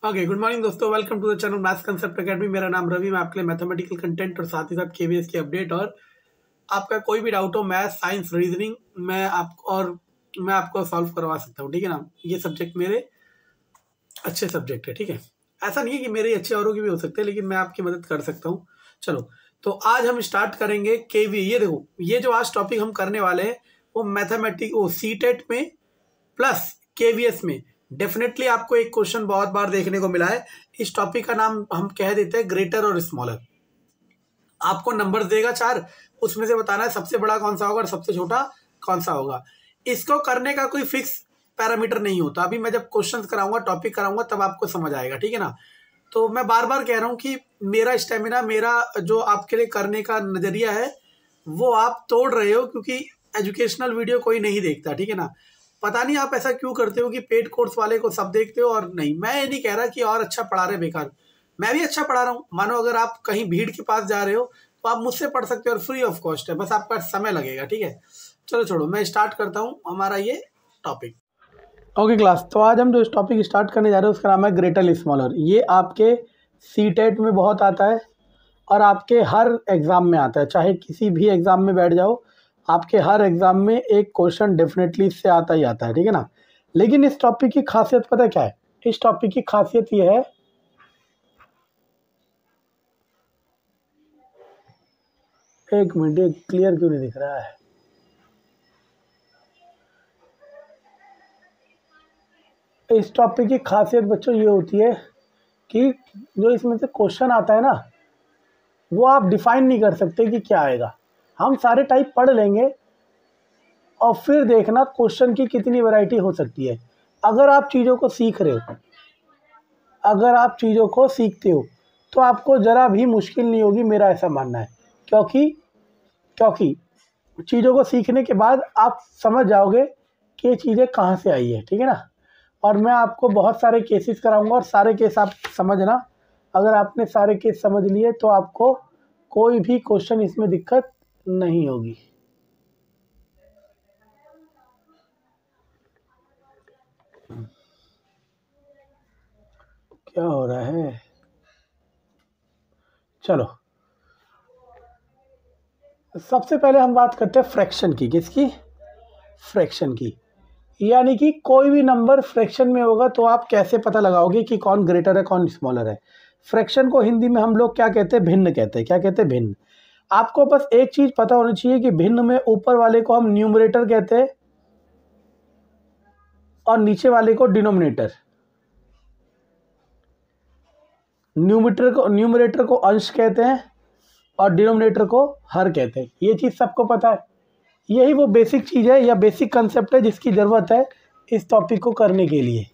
Okay, good morning दोस्तों, welcome to the channel maths concept academy. मेरा नाम रवि, मैं आपके लिए मैथमेटिकल कंटेंट और साथ ही साथ केवीएस की अपडेट और आपका कोई भी डाउट हो मैथ्स, साइंस, रीजनिंग मैं आपको सॉल्व करवा सकता हूँ। ठीक है ना। ये सब्जेक्ट मेरे अच्छे सब्जेक्ट है। ठीक है, ऐसा नहीं है कि मेरे अच्छे औरों के भी हो सकते हैं, लेकिन मैं आपकी मदद कर सकता हूँ। चलो, तो आज हम स्टार्ट करेंगे केवी। ये देखो, ये जो आज टॉपिक हम करने वाले हैं वो मैथमेटिक वो सीटेट में प्लस केवीएस में डेफिनेटली आपको एक क्वेश्चन बहुत बार देखने को मिला है। इस टॉपिक का नाम हम कह देते हैं ग्रेटर और स्मॉलर। आपको नंबर्स देगा 4, उसमें से बताना है सबसे बड़ा कौन सा होगा और सबसे छोटा कौन सा होगा। इसको करने का कोई फिक्स पैरामीटर नहीं होता। अभी मैं जब क्वेश्चंस कराऊंगा, टॉपिक कराऊंगा, तब आपको समझ आएगा। ठीक है ना। तो मैं बार बार कह रहा हूं कि मेरा स्टेमिना, मेरा जो आपके लिए करने का नजरिया है वो आप तोड़ रहे हो, क्योंकि एजुकेशनल वीडियो कोई नहीं देखता। ठीक है ना। पता नहीं आप ऐसा क्यों करते हो कि पेड कोर्स वाले को सब देखते हो और नहीं। मैं ये नहीं कह रहा कि और अच्छा पढ़ा रहे बेकार, मैं भी अच्छा पढ़ा रहा हूँ। मानो अगर आप कहीं भीड़ के पास जा रहे हो तो आप मुझसे पढ़ सकते हो और फ्री ऑफ कॉस्ट है, बस आपका समय लगेगा। ठीक है, चलो छोड़ो, मैं स्टार्ट करता हूँ हमारा ये टॉपिक। ओके क्लास, तो आज हम जो टॉपिक स्टार्ट करने जा रहे हैं उसका नाम है ग्रेटर स्मॉलर। ये आपके सीटेट में बहुत आता है और आपके हर एग्ज़ाम में आता है। चाहे किसी भी एग्ज़ाम में बैठ जाओ, आपके हर एग्ज़ाम में एक क्वेश्चन डेफिनेटली इससे आता ही आता है। ठीक है ना। लेकिन इस टॉपिक की खासियत पता है क्या है? इस टॉपिक की खासियत ये है, एक मिनट, क्लियर क्यों नहीं दिख रहा है? इस टॉपिक की खासियत बच्चों ये होती है कि जो इसमें से क्वेश्चन आता है ना, वो आप डिफाइन नहीं कर सकते कि क्या आएगा। हम सारे टाइप पढ़ लेंगे और फिर देखना क्वेश्चन की कितनी वैरायटी हो सकती है। अगर आप चीज़ों को सीख रहे हो, अगर आप चीज़ों को सीखते हो तो आपको ज़रा भी मुश्किल नहीं होगी, मेरा ऐसा मानना है। क्योंकि चीज़ों को सीखने के बाद आप समझ जाओगे कि ये चीज़ें कहाँ से आई है। ठीक है ना। और मैं आपको बहुत सारे केसेस कराऊंगा और सारे केस आप समझना। अगर आपने सारे केस समझ लिए तो आपको कोई भी क्वेश्चन इसमें दिक्कत नहीं होगी। क्या हो रहा है? चलो, सबसे पहले हम बात करते हैं फ्रैक्शन की। किसकी? फ्रैक्शन की। यानी कि कोई भी नंबर फ्रैक्शन में होगा तो आप कैसे पता लगाओगे कि कौन ग्रेटर है कौन स्मॉलर है? फ्रैक्शन को हिंदी में हम लोग क्या कहते हैं? भिन्न कहते हैं। क्या कहते हैं? भिन्न। आपको बस एक चीज पता होनी चाहिए कि भिन्न में ऊपर वाले को हम न्यूमरेटर कहते हैं और नीचे वाले को डिनोमिनेटर। न्यूमरेटर को अंश कहते हैं और डिनोमिनेटर को हर कहते हैं। ये चीज़ सबको पता है। यही वो बेसिक चीज़ है या बेसिक कंसेप्ट है जिसकी ज़रूरत है इस टॉपिक को करने के लिए।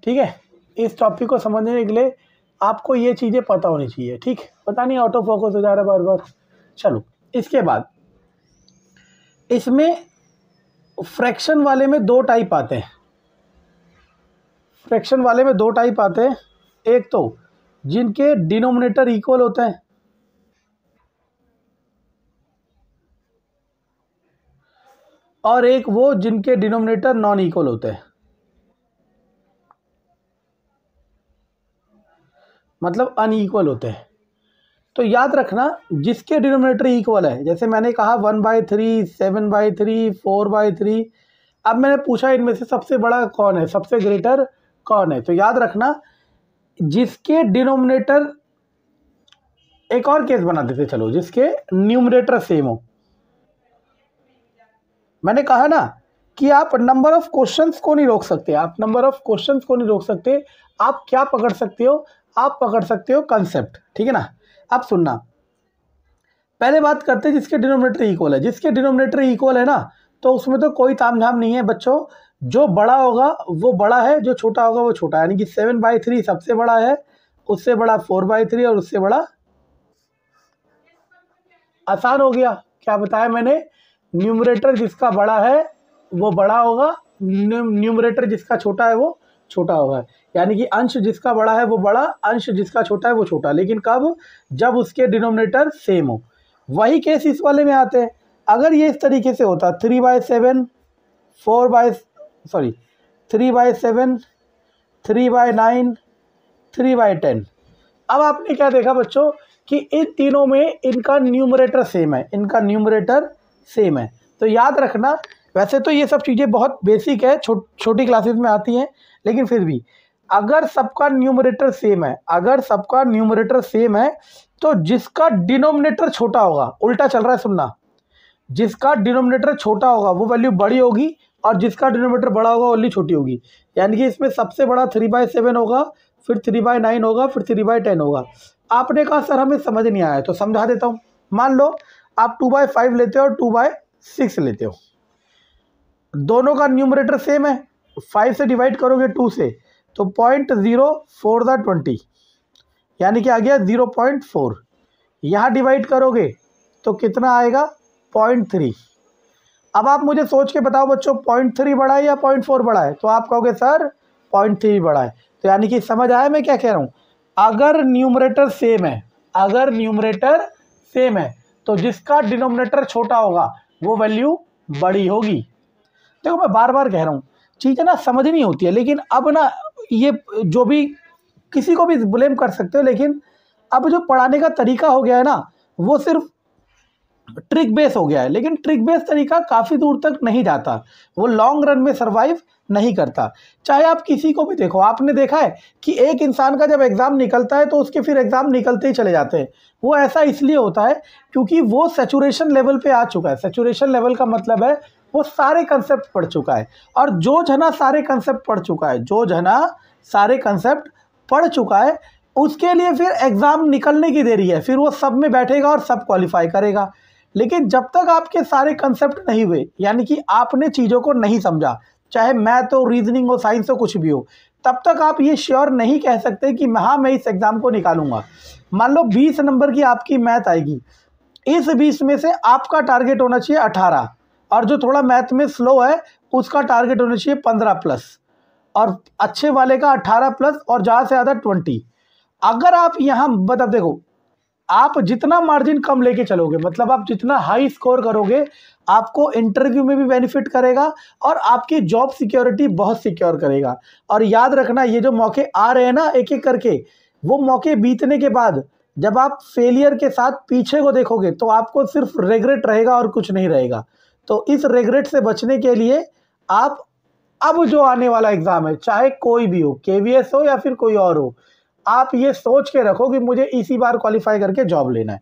ठीक है, इस टॉपिक को समझने के लिए आपको ये चीज़ें पता होनी चाहिए। ठीक, पता नहीं ऑटो फोकस हो जा रहा है बार बार। चलो, इसके बाद इसमें फ्रैक्शन वाले में दो टाइप आते हैं। फ्रैक्शन वाले में दो टाइप आते हैं। एक तो जिनके डिनोमिनेटर इक्वल होते हैं और एक वो जिनके डिनोमिनेटर नॉन इक्वल होते हैं। मतलब अनइक्वल होते हैं। तो याद रखना, जिसके डिनोमिनेटर इक्वल है, जैसे मैंने कहा 1/3, 7/3, 4/3। अब मैंने पूछा इनमें से सबसे बड़ा कौन है, सबसे ग्रेटर कौन है? तो याद रखना, जिसके डिनोमिनेटर, एक और केस बना देते चलो, जिसके न्यूमरेटर सेम हो। मैंने कहा ना कि आप नंबर ऑफ क्वेश्चंस को नहीं रोक सकते। आप नंबर ऑफ क्वेश्चंस को नहीं रोक सकते। आप क्या पकड़ सकते हो? आप पकड़ सकते हो कंसेप्ट। ठीक है ना। अब सुनना, पहले बात करते हैं जिसके डिनोमिनेटर इक्वल है। जिसके डिनोमिनेटर इक्वल है ना, तो उसमें तो कोई तामझाम नहीं है बच्चों। जो बड़ा होगा वो बड़ा है, जो छोटा होगा वो छोटा है। यानी कि 7/3 सबसे बड़ा है, उससे बड़ा 4/3 और उससे बड़ा। आसान हो गया। क्या बताया मैंने? न्यूमरेटर जिसका बड़ा है वो बड़ा होगा, न्यूमरेटर जिसका छोटा है वो छोटा होगा। यानी कि अंश जिसका बड़ा है वो बड़ा, अंश जिसका छोटा है वो छोटा। लेकिन कब? जब उसके डिनोमिनेटर सेम हो। वही केस इस वाले में आते हैं। अगर ये इस तरीके से होता 3/7, 4 बाय सॉरी 3/7, 3/9, 3/10। अब आपने क्या देखा बच्चों कि इन तीनों में इनका न्यूमरेटर सेम है, इनका न्यूमरेटर सेम है। तो याद रखना, वैसे तो ये सब चीज़ें बहुत बेसिक है, छोटी क्लासेस में आती हैं, लेकिन फिर भी अगर सबका न्यूमरेटर सेम है, अगर सबका न्यूमरेटर सेम है तो जिसका डिनोमिनेटर छोटा होगा, उल्टा चल रहा है सुनना, जिसका डिनोमिनेटर छोटा होगा वो वैल्यू बड़ी होगी और जिसका डिनोमिनेटर बड़ा होगा वैल्यू छोटी होगी। यानी कि इसमें सबसे बड़ा 3/7 होगा, फिर 3/9 होगा, फिर 3/10 होगा। आपने कहा सर हमें समझ नहीं आया, तो समझा देता हूँ। मान लो आप 2/5 लेते हो और 2/6 लेते हो, दोनों का न्यूमरेटर सेम है, 5 से डिवाइड करोगे 2 से तो 0.04 यानी कि आ गया 0.4। यहाँ डिवाइड करोगे तो कितना आएगा 0.3। अब आप मुझे सोच के बताओ बच्चों 0.3 बड़ा है या 0.4 बड़ा है, तो आप कहोगे सर 0.3 बड़ा है। तो यानी कि समझ आया मैं क्या कह रहा हूँ, अगर न्यूमरेटर सेम है, अगर न्यूमरेटर सेम है तो जिसका डिनोमिनेटर छोटा होगा वो वैल्यू बड़ी होगी। देखो मैं बार बार कह रहा हूँ, चीज़ें ना समझ नहीं होती है, लेकिन अब ना ये जो भी किसी को भी ब्लेम कर सकते हो, लेकिन अब जो पढ़ाने का तरीका हो गया है ना वो सिर्फ ट्रिक बेस हो गया है, लेकिन ट्रिक बेस तरीका काफ़ी दूर तक नहीं जाता, वो लॉन्ग रन में सर्वाइव नहीं करता। चाहे आप किसी को भी देखो, आपने देखा है कि एक इंसान का जब एग्ज़ाम निकलता है तो उसके फिर एग्ज़ाम निकलते ही चले जाते हैं। वो ऐसा इसलिए होता है क्योंकि वो सैचुरेशन लेवल पे आ चुका है। सैचुरेशन लेवल का मतलब है वो सारे कंसेप्ट पढ़ चुका है, और जो जना सारे कंसेप्ट पढ़ चुका है, जो जना सारे कंसेप्ट पढ़ चुका है उसके लिए फिर एग्ज़ाम निकलने की देरी है, फिर वो सब में बैठेगा और सब क्वालिफाई करेगा। लेकिन जब तक आपके सारे कंसेप्ट नहीं हुए, यानी कि आपने चीज़ों को नहीं समझा, चाहे मैथ हो, रीजनिंग हो, साइंस हो, कुछ भी हो, तब तक आप ये श्योर नहीं कह सकते कि हाँ मैं इस एग्ज़ाम को निकालूंगा। मान लो 20 नंबर की आपकी मैथ आएगी, इस 20 में से आपका टारगेट होना चाहिए 18, और जो थोड़ा मैथ में स्लो है उसका टारगेट होना चाहिए 15+, और अच्छे वाले का 18+, और ज़्यादा से ज़्यादा 20। अगर आप यहाँ मतलब देखो, आप जितना मार्जिन कम लेके चलोगे, मतलब आप जितना हाई स्कोर करोगे, आपको इंटरव्यू में भी बेनिफिट करेगा और आपकी जॉब सिक्योरिटी बहुत सिक्योर करेगा। और याद रखना, ये जो मौके आ रहे हैं ना एक एक करके, वो मौके बीतने के बाद जब आप फेलियर के साथ पीछे को देखोगे तो आपको सिर्फ रिग्रेट रहेगा और कुछ नहीं रहेगा। तो इस रिग्रेट से बचने के लिए आप अब जो आने वाला एग्ज़ाम है, चाहे कोई भी हो, KVS हो या फिर कोई और हो, आप ये सोच के रखो कि मुझे इसी बार क्वालिफाई करके जॉब लेना है।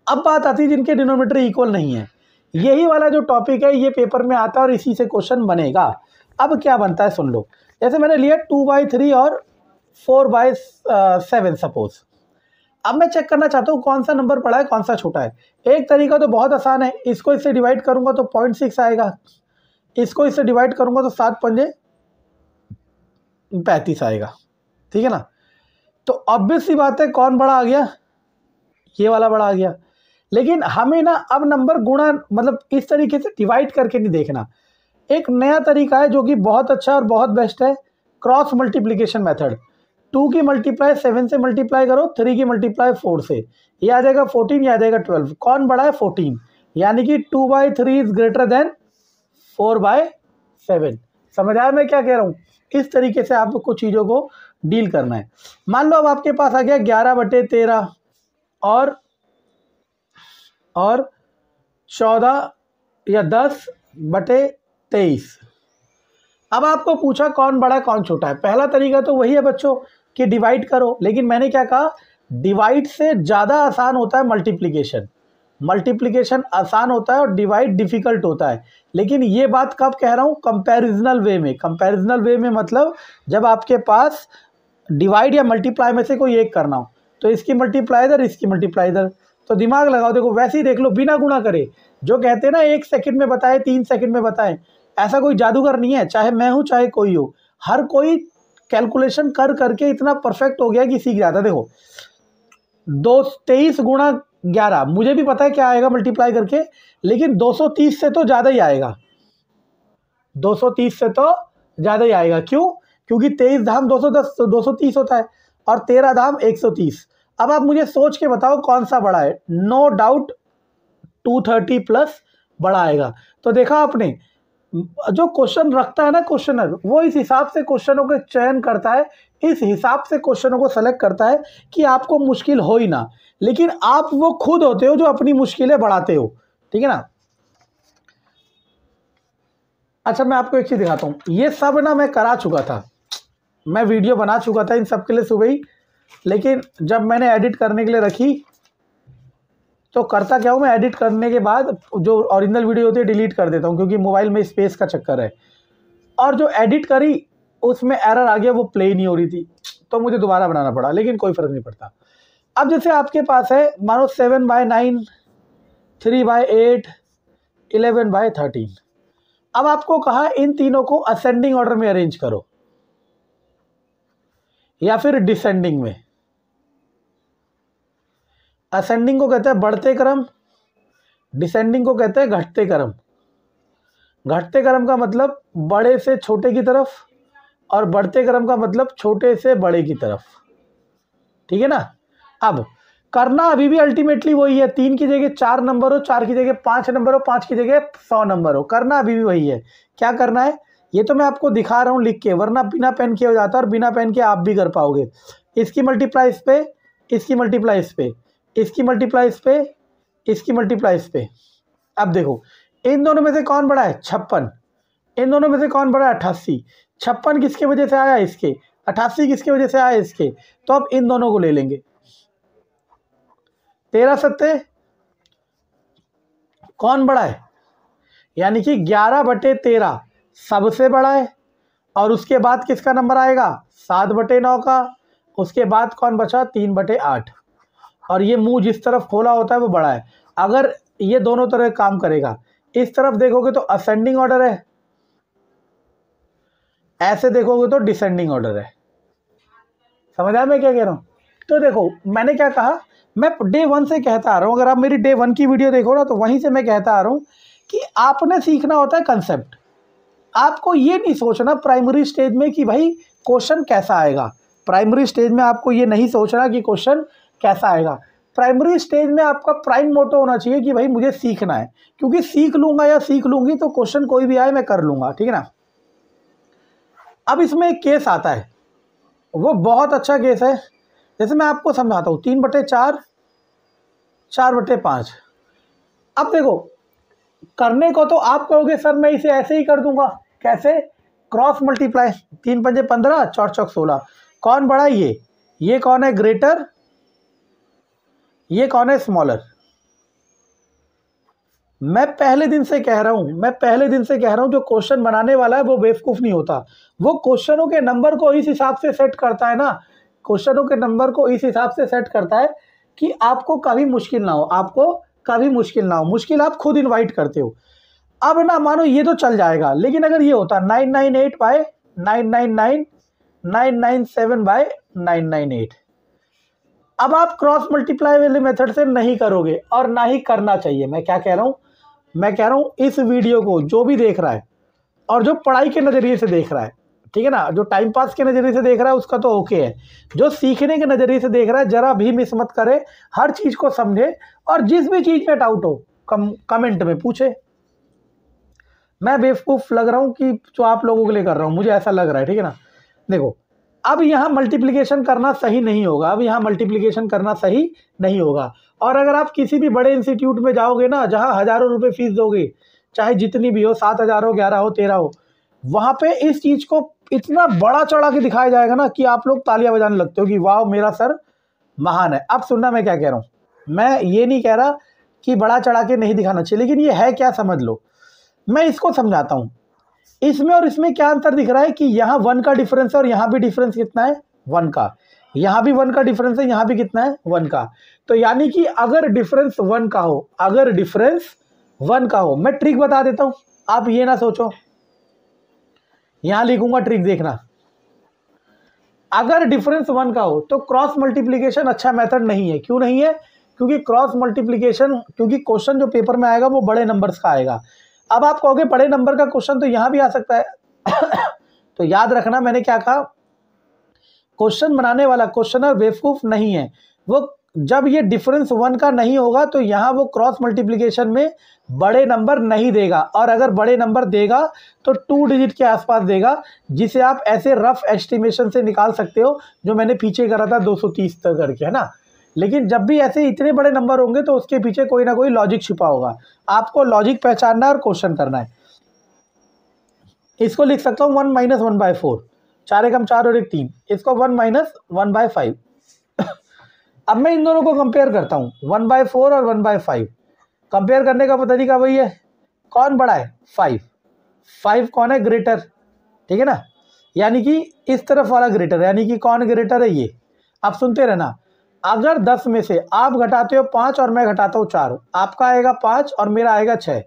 अब बात आती है जिनके डिनोमिनेटर इक्वल नहीं है, यही वाला जो टॉपिक है ये पेपर में आता है और इसी से क्वेश्चन बनेगा। अब क्या बनता है सुन लो, जैसे मैंने लिया 2/3 और 4/7 सपोज। अब मैं चेक करना चाहता हूँ कौन सा नंबर बड़ा है कौन सा छोटा है। एक तरीका तो बहुत आसान है, इसको इससे डिवाइड करूंगा तो 0.6 आएगा, इसको इससे डिवाइड करूंगा तो 7×5 = 35 आएगा, ठीक है ना। तो ऑब्वियस सी बात है कौन बड़ा आ गया, ये वाला बड़ा आ गया। लेकिन हमें ना अब नंबर गुणा मतलब इस तरीके से डिवाइड करके नहीं देखना। एक नया तरीका है जो कि बहुत अच्छा और बहुत बेस्ट है, क्रॉस मल्टीप्लिकेशन मेथड। 2 की मल्टीप्लाई 7 से मल्टीप्लाई करो, 3 की मल्टीप्लाई 4 से, ये आ जाएगा 14, ये आ जाएगा 12। कौन बड़ा है 14, यानी कि 2/3 इज ग्रेटर देन 4/7। समझ आया मैं क्या कह रहा हूँ। इस तरीके से आपको चीज़ों को डील करना है। मान लो अब आपके पास आ गया 11/13 और 14 या 10/23। अब आपको पूछा कौन बड़ा है कौन छोटा है। पहला तरीका तो वही है बच्चों कि डिवाइड करो, लेकिन मैंने क्या कहा, डिवाइड से ज़्यादा आसान होता है मल्टीप्लिकेशन। मल्टीप्लिकेशन आसान होता है और डिवाइड डिफ़िकल्ट होता है। लेकिन ये बात कब कह रहा हूँ, कंपैरिजनल वे में। कंपैरिजनल वे में मतलब जब आपके पास डिवाइड या मल्टीप्लाई में से कोई एक करना हो, तो इसकी मल्टीप्लाई इधर, इसकी मल्टीप्लाई इधर। तो दिमाग लगाओ, देखो वैसे ही देख लो, बिना गुणा करे। जो कहते हैं ना 1 सेकंड में बताए, 3 सेकंड में बताएं, ऐसा कोई जादूगर नहीं है। चाहे मैं हूँ चाहे कोई हो, हर कोई कैलकुलेशन कर करके इतना परफेक्ट हो गया कि सीख जाता। देखो 23 × 11 मुझे भी पता है क्या आएगा मल्टीप्लाई करके, लेकिन 230 से तो ज़्यादा ही आएगा। 230 से तो ज़्यादा ही आएगा। क्यों? क्योंकि 23 धाम 210 230 होता है और 13 धाम 130। अब आप मुझे सोच के बताओ कौन सा बड़ा है। नो डाउट 230 प्लस बड़ा आएगा। तो देखा आपने, जो क्वेश्चन रखता है ना क्वेश्चनर, वो इस हिसाब से क्वेश्चनों के चयन करता है, इस हिसाब से क्वेश्चनों को सेलेक्ट करता है कि आपको मुश्किल हो ही ना, लेकिन आप वो खुद होते हो जो अपनी मुश्किलें बढ़ाते हो, ठीक है ना। अच्छा मैं आपको एक चीज़ दिखाता हूँ, ये सब ना मैं करा चुका था, मैं वीडियो बना चुका था इन सब के लिए सुबह ही, लेकिन जब मैंने एडिट करने के लिए रखी तो करता क्या हूँ, मैं एडिट करने के बाद जो ओरिजिनल वीडियो होती है डिलीट कर देता हूँ, क्योंकि मोबाइल में स्पेस का चक्कर है। और जो एडिट करी उसमें एरर आ गया, वो प्ले नहीं हो रही थी, तो मुझे दोबारा बनाना पड़ा, लेकिन कोई फ़र्क नहीं पड़ता। अब जैसे आपके पास है मानो 7/9, 3/8, 11/13। अब आपको कहा इन तीनों को असेंडिंग ऑर्डर में अरेंज करो या फिर डिसेंडिंग में। असेंडिंग को कहते हैं बढ़ते क्रम, डिसेंडिंग को कहते हैं घटते क्रम। घटते क्रम का मतलब बड़े से छोटे की तरफ, और बढ़ते क्रम का मतलब छोटे से बड़े की तरफ, ठीक है ना। अब करना अभी भी अल्टीमेटली वही है, 3 की जगह 4 नंबर हो, 4 की जगह 5 नंबर हो, 5 की जगह 100 नंबर हो, करना अभी भी वही है। क्या करना है ये तो मैं आपको दिखा रहा हूँ लिख के, वरना बिना पेन के हो जाता है, और बिना पेन के आप भी कर पाओगे। इसकी मल्टीप्लाई इस पे, इसकी मल्टीप्लाई इस पे, इसकी मल्टीप्लाई इस पे, इसकी मल्टीप्लाई इस पे। अब देखो इन दोनों में से कौन बड़ा है, 56। इन दोनों में से कौन बड़ा है, 88। 56 किसके वजह से आया, इसके। 88 किसके वजह से आया, इसके। तो अब इन दोनों को ले लेंगे। 13/7 कौन बड़ा है, यानी कि 11/13 सबसे बड़ा है, और उसके बाद किसका नंबर आएगा, 7/9 का। उसके बाद कौन बचा, 3/8। और ये मुंह जिस तरफ खोला होता है वो बड़ा है। अगर ये दोनों तरह काम करेगा, इस तरफ देखोगे तो असेंडिंग ऑर्डर है, ऐसे देखोगे तो डिसेंडिंग ऑर्डर है। समझ आया मैं क्या कह रहा हूँ। तो देखो मैंने क्या कहा, मैं डे 1 से कहता आ रहा हूँ, अगर आप मेरी डे 1 की वीडियो देखो ना तो वहीं से मैं कहता आ रहा हूँ कि आपने सीखना होता है कंसेप्ट। आपको ये नहीं सोचना प्राइमरी स्टेज में कि भाई क्वेश्चन कैसा आएगा। प्राइमरी स्टेज में आपको ये नहीं सोचना कि क्वेश्चन कैसा आएगा। प्राइमरी स्टेज में आपका प्राइम मोटो होना चाहिए कि भाई मुझे सीखना है, क्योंकि सीख लूंगा या सीख लूंगी तो क्वेश्चन कोई भी आए मैं कर लूंगा, ठीक है ना। अब इसमें एक केस आता है, वो बहुत अच्छा केस है, जैसे मैं आपको समझाता हूँ। 3/4, 4/5। अब देखो करने को तो आप कहोगे सर मैं इसे ऐसे ही कर दूंगा, कैसे, क्रॉस मल्टीप्लाई। 3×5 15, 4×4 16। कौन बड़ा है, ये कौन है ग्रेटर, ये कौन है स्मॉलर। मैं पहले दिन से कह रहा हूं, जो क्वेश्चन बनाने वाला है वो बेवकूफ़ नहीं होता। वो क्वेश्चनों के नंबर को इस हिसाब से सेट करता है ना, क्वेश्चनों के नंबर को इस हिसाब से सेट करता है कि आपको कभी मुश्किल ना हो, मुश्किल आप खुद इनवाइट करते हो। अब ना मानो ये तो चल जाएगा, लेकिन अगर ये होता 998/999, 997/998, अब आप क्रॉस मल्टीप्लाई वाले मेथड से नहीं करोगे, और ना ही करना चाहिए। मैं क्या कह रहा हूँ, मैं कह रहा हूँ इस वीडियो को जो भी देख रहा है, और जो पढ़ाई के नज़रिए से देख रहा है, ठीक है ना, जो टाइम पास के नज़रिए से देख रहा है उसका तो ओके है, जो सीखने के नज़रिए से देख रहा है जरा भी मिस मत करे, हर चीज़ को समझे, और जिस भी चीज़ में डाउट हो कमेंट में पूछे। मैं बेवकूफ़ लग रहा हूँ कि जो आप लोगों के लिए कर रहा हूँ, मुझे ऐसा लग रहा है, ठीक है ना। देखो अब यहाँ मल्टीप्लिकेशन करना सही नहीं होगा, और अगर आप किसी भी बड़े इंस्टीट्यूट में जाओगे ना, जहाँ हज़ारों रुपए फीस दोगे, चाहे जितनी भी हो, 7,000 हो, 11 हो, 13 हो, वहाँ पे इस चीज़ को इतना बड़ा चढ़ा के दिखाया जाएगा ना कि आप लोग तालियां बजाने लगते हो कि वाह मेरा सर महान है। अब सुनना मैं क्या कह रहा हूँ, मैं ये नहीं कह रहा कि बड़ा चढ़ा के नहीं दिखाना चाहिए, लेकिन ये है क्या समझ लो। मैं इसको समझाता हूँ, इसमें और इसमें क्या अंतर दिख रहा है कि यहाँ 1 का डिफरेंस है, और यहाँ भी डिफरेंस कितना है, 1 का। यहाँ भी 1 का डिफरेंस है, यहाँ भी कितना है, 1 का। तो यानी कि अगर डिफरेंस 1 का हो, मैं ट्रिक बता देता हूँ, आप ये ना सोचो, यहाँ लिखूंगा ट्रिक देखना। अगर डिफरेंस 1 का हो तो क्रॉस मल्टीप्लिकेशन अच्छा मेथड नहीं है। क्यों नहीं है, क्योंकि क्योंकि क्वेश्चन जो पेपर में आएगा वो बड़े नंबर्स का आएगा। अब आप कहोगे बड़े नंबर का क्वेश्चन तो यहाँ भी आ सकता है तो याद रखना मैंने क्या कहा, क्वेश्चन बनाने वाला क्वेश्चनर बेवकूफ़ नहीं है, वो जब ये डिफरेंस 1 का नहीं होगा तो यहाँ वो क्रॉस मल्टीप्लिकेशन में बड़े नंबर नहीं देगा, और अगर बड़े नंबर देगा तो 2 डिजिट के आसपास देगा, जिसे आप ऐसे रफ एस्टिमेशन से निकाल सकते हो जो मैंने पीछे करा था 230 तक करके, है ना। लेकिन जब भी ऐसे इतने बड़े नंबर होंगे तो उसके पीछे कोई ना कोई लॉजिक छुपा होगा, आपको लॉजिक पहचानना और क्वेश्चन करना है। इसको लिख सकता हूँ 1 - 1/4, 4 एकम 4 और 1 3, इसको 1 - 1/5। अब मैं इन दोनों को कंपेयर करता हूँ, 1/4 और 1/5। कंपेयर करने का तरीका वही है, कौन बड़ा है, 5 कौन है, ग्रेटर, ठीक है ना। यानी कि इस तरफ वाला ग्रेटर, यानी कि कौन ग्रेटर है, ये। आप सुनते रहना, अगर 10 में से आप घटाते हो 5 और मैं घटाता हूँ 4, आपका आएगा 5 और मेरा आएगा 6।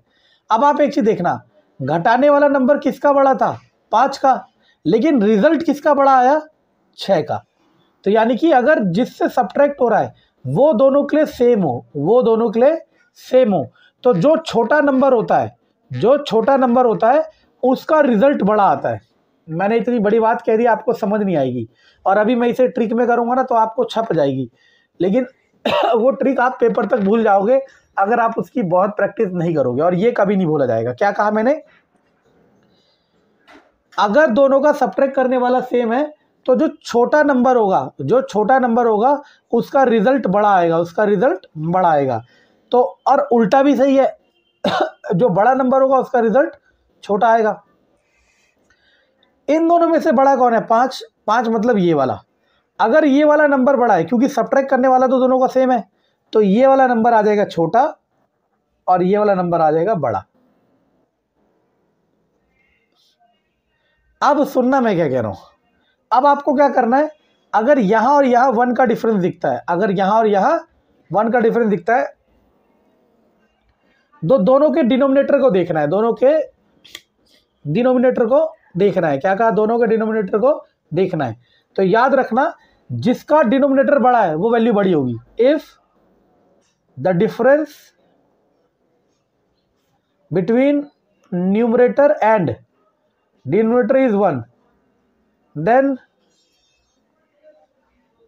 अब आप एक चीज देखना, घटाने वाला नंबर किसका बड़ा था, 5 का, लेकिन रिजल्ट किसका बड़ा आया, 6 का। तो यानी कि अगर जिससे सब्ट्रैक्ट हो रहा है वो दोनों के लिए सेम हो, वो दोनों के लिए सेम हो, तो जो छोटा नंबर होता है, जो छोटा नंबर होता है उसका रिजल्ट बड़ा आता है। मैंने इतनी बड़ी बात कह दी, आपको समझ नहीं आएगी, और अभी मैं इसे ट्रिक में करूंगा ना तो आपको छप जाएगी, लेकिन वो ट्रिक आप पेपर तक भूल जाओगे अगर आप उसकी बहुत प्रैक्टिस नहीं करोगे, और ये कभी नहीं भूला जाएगा। क्या कहा मैंने, अगर दोनों का सब्ट्रैक्ट करने वाला सेम है तो जो छोटा नंबर होगा, जो छोटा नंबर होगा उसका रिजल्ट बड़ा आएगा, उसका रिजल्ट बड़ा आएगा। तो और उल्टा भी सही है, जो बड़ा नंबर होगा उसका रिजल्ट छोटा आएगा। इन दोनों में से बड़ा कौन है, 5 मतलब ये वाला। अगर ये वाला नंबर बड़ा है, क्योंकि सब्ट्रैक्ट करने वाला तो दोनों का सेम है, तो ये वाला नंबर आ जाएगा छोटा और ये वाला नंबर आ जाएगा बड़ा। अब सुनना मैं क्या कह रहा हूं, अब आपको क्या करना है, अगर यहां और यहां 1 का डिफरेंस दिखता है, अगर यहां और यहां 1 का डिफरेंस दिखता है, दोनों के डिनोमिनेटर को देखना है, दोनों के डिनोमिनेटर को देखना है। क्या कहा, दोनों के डिनोमिनेटर को देखना है। तो याद रखना, जिसका डिनोमिनेटर बड़ा है वो वैल्यू बड़ी होगी। If the difference between numerator and denominator is 1, then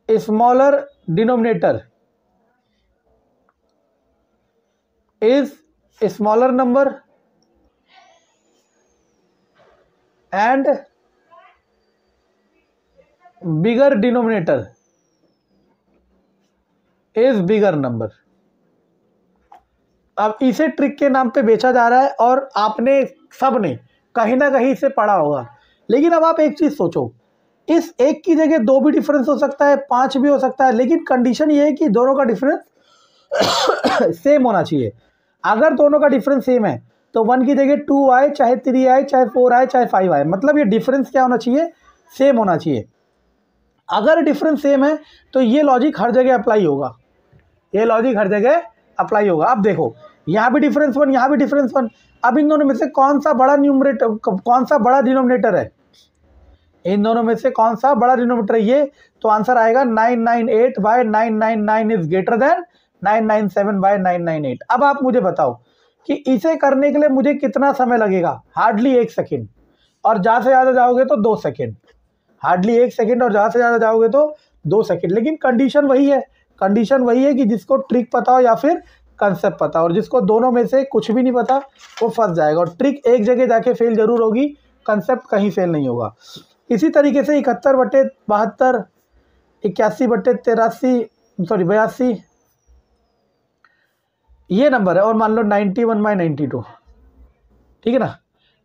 a smaller denominator is a smaller number and bigger denominator is bigger number। अब इसे ट्रिक के नाम पे बेचा जा रहा है और आपने सबने कहीं ना कहीं से पढ़ा होगा, लेकिन अब आप एक चीज सोचो, इस एक की जगह 2 भी डिफरेंस हो सकता है, 5 भी हो सकता है, लेकिन कंडीशन ये है कि दोनों का डिफरेंस सेम होना चाहिए। अगर दोनों का डिफरेंस सेम है तो 1 की जगह 2 आए, चाहे 3 आए, चाहे 4 आए, चाहे 5 आए, मतलब ये डिफरेंस क्या होना चाहिए, सेम होना चाहिए। अगर डिफरेंस सेम है तो ये लॉजिक हर जगह अप्लाई होगा, ये लॉजिक हर जगह अप्लाई होगा। अब देखो, यहाँ भी डिफरेंस 1, यहाँ भी डिफरेंस 1। अब इन दोनों में से कौन सा बड़ा न्यूमरेटर, कौन सा बड़ा डिनोमिनेटर है, इन दोनों में से कौन सा बड़ा डिनोमिनेटर है ये, तो आंसर आएगा 998/999 इज ग्रेटर देन 997/998। अब आप मुझे बताओ कि इसे करने के लिए मुझे कितना समय लगेगा, हार्डली 1 सेकेंड, और ज़्यादा से ज़्यादा जाओगे तो 2 सेकेंड, हार्डली 1 सेकेंड और ज़्यादा से ज़्यादा जाओगे तो 2 सेकेंड। लेकिन कंडीशन वही है, कंडीशन वही है कि जिसको ट्रिक पता हो या फिर कंसेप्ट पता हो, और जिसको दोनों में से कुछ भी नहीं पता वो फंस जाएगा। और ट्रिक एक जगह जाके फेल जरूर होगी, कंसेप्ट कहीं फेल नहीं होगा। इसी तरीके से 71/72, 81/83 ये नंबर है, और मान लो 91/92, ठीक है ना।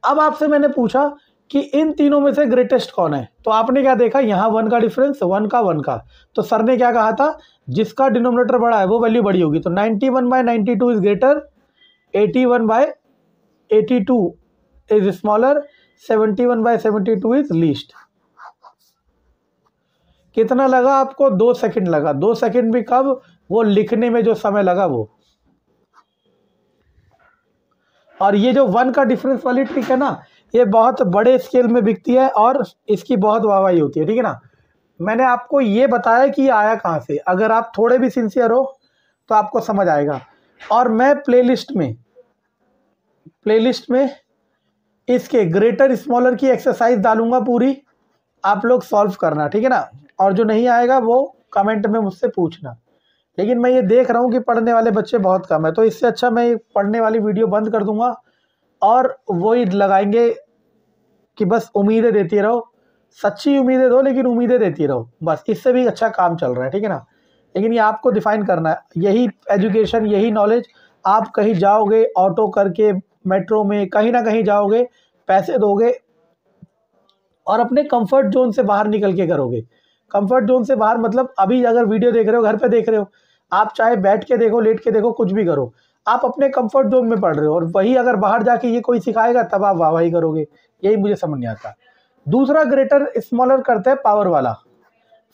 अब आपसे मैंने पूछा कि इन तीनों में से ग्रेटेस्ट कौन है, तो आपने क्या देखा, यहाँ 1 का डिफरेंस, 1 का, तो सर ने क्या कहा था, जिसका डिनोमिनेटर बड़ा है वो वैल्यू बड़ी होगी। तो 91/92 is greater, 81/82 is smaller, 71/72 is least. कितना लगा आपको, 2 सेकंड लगा। 2 सेकंड भी कब, वो लिखने में जो समय लगा वो। और ये जो 1 का डिफरेंस वाली ट्रिक है ना, ये बहुत बड़े स्केल में बिकती है और इसकी बहुत वाहवाही होती है, ठीक है ना। मैंने आपको ये बताया कि ये आया कहाँ से, अगर आप थोड़े भी सिंसियर हो तो आपको समझ आएगा। और मैं प्लेलिस्ट में इसके ग्रेटर स्मॉलर की एक्सरसाइज डालूंगा पूरी, आप लोग सॉल्व करना, ठीक है ना। और जो नहीं आएगा वो कमेंट में मुझसे पूछना। लेकिन मैं ये देख रहा हूँ कि पढ़ने वाले बच्चे बहुत कम है, तो इससे अच्छा मैं ये पढ़ने वाली वीडियो बंद कर दूंगा और वही लगाएंगे कि बस उम्मीदें देती रहो, सच्ची उम्मीदें दो लेकिन उम्मीदें देती रहो, बस इससे भी अच्छा काम चल रहा है, ठीक है ना। लेकिन ये आपको डिफाइन करना है, यही एजुकेशन, यही नॉलेज। आप कहीं जाओगे ऑटो करके, मेट्रो में, कहीं ना कहीं जाओगे, पैसे दोगे और अपने कंफर्ट जोन से बाहर निकल के करोगे। कंफर्ट जोन से बाहर मतलब अभी अगर वीडियो देख रहे हो, घर पे देख रहे हो, आप चाहे बैठ के देखो, लेट के देखो, कुछ भी करो, आप अपने कंफर्ट जोन में पढ़ रहे हो, और वही अगर बाहर जाके ये कोई सिखाएगा तब आप वाहवाही करोगे। यही मुझे समझ नहीं आता। दूसरा ग्रेटर स्मॉलर करते हैं पावर वाला।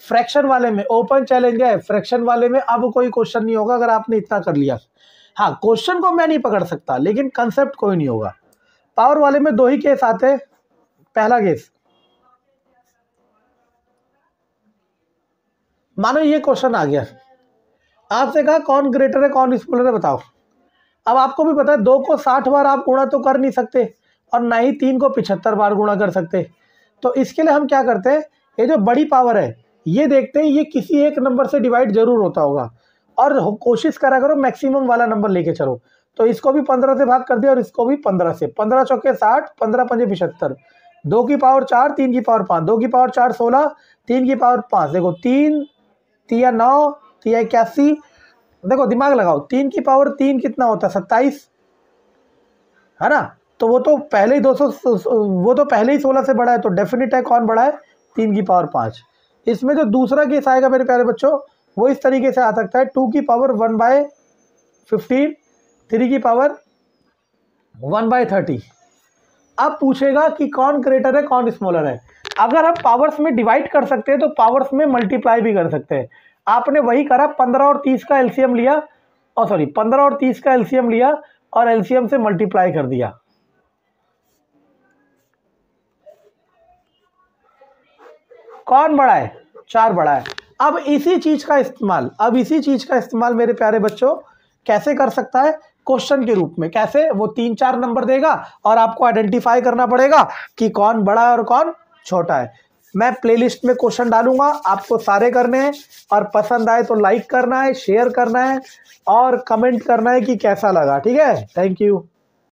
फ्रैक्शन वाले में ओपन चैलेंज है, फ्रैक्शन वाले में अब कोई क्वेश्चन नहीं होगा अगर आपने इतना कर लिया। हाँ, क्वेश्चन को मैं नहीं पकड़ सकता लेकिन कंसेप्ट कोई नहीं होगा। पावर वाले में 2 ही केस आते हैं। पहला केस, मानो ये क्वेश्चन आ गया, आपसे कहा कौन ग्रेटर है कौन स्मॉलर है बताओ। अब आपको भी पता है 2 को 60 बार आप गुणा तो कर नहीं सकते और ना ही 3 को 75 बार गुणा कर सकते। तो इसके लिए हम क्या करते हैं, ये जो बड़ी पावर है ये देखते हैं ये किसी एक नंबर से डिवाइड जरूर होता होगा, और कोशिश करा करो मैक्सिमम वाला नंबर लेके चलो। तो इसको भी 15 से भाग कर दिया और इसको भी 15 से। 15 चौके 60, 15 पंजे 75, 2 की पावर 4, 3 की पावर 5, 2 की पावर 4 16, 3 की पावर 5, देखो 3 3 9, 3 81, देखो दिमाग लगाओ, 3 की पावर 3 कितना होता है 27, है ना। तो वो तो पहले ही 200, वो तो पहले ही 16 से बड़ा है, तो डेफिनेट है कौन बड़ा है, 3 की पावर 5। इसमें जो दूसरा केस आएगा मेरे प्यारे बच्चों, वो इस तरीके से आ सकता है, 2 की पावर 1/15, 3 की पावर 1/30। अब पूछेगा कि कौन ग्रेटर है कौन स्मॉलर है। अगर हम पावर्स में डिवाइड कर सकते हैं तो पावर्स में मल्टीप्लाई भी कर सकते हैं। आपने वही करा, 15 और 30 का एलसीएम लिया, और सॉरी 15 और 30 का एलसीएम लिया और एलसीएम से मल्टीप्लाई कर दिया। कौन बड़ा है, 4 बड़ा है। अब इसी चीज का इस्तेमाल मेरे प्यारे बच्चों कैसे कर सकता है, क्वेश्चन के रूप में। कैसे, वो 3-4 नंबर देगा और आपको आइडेंटिफाई करना पड़ेगा कि कौन बड़ा है और कौन छोटा है। मैं प्लेलिस्ट में क्वेश्चन डालूंगा, आपको सारे करने हैं, और पसंद आए तो लाइक करना है, शेयर करना है और कमेंट करना है कि कैसा लगा। ठीक है, थैंक यू।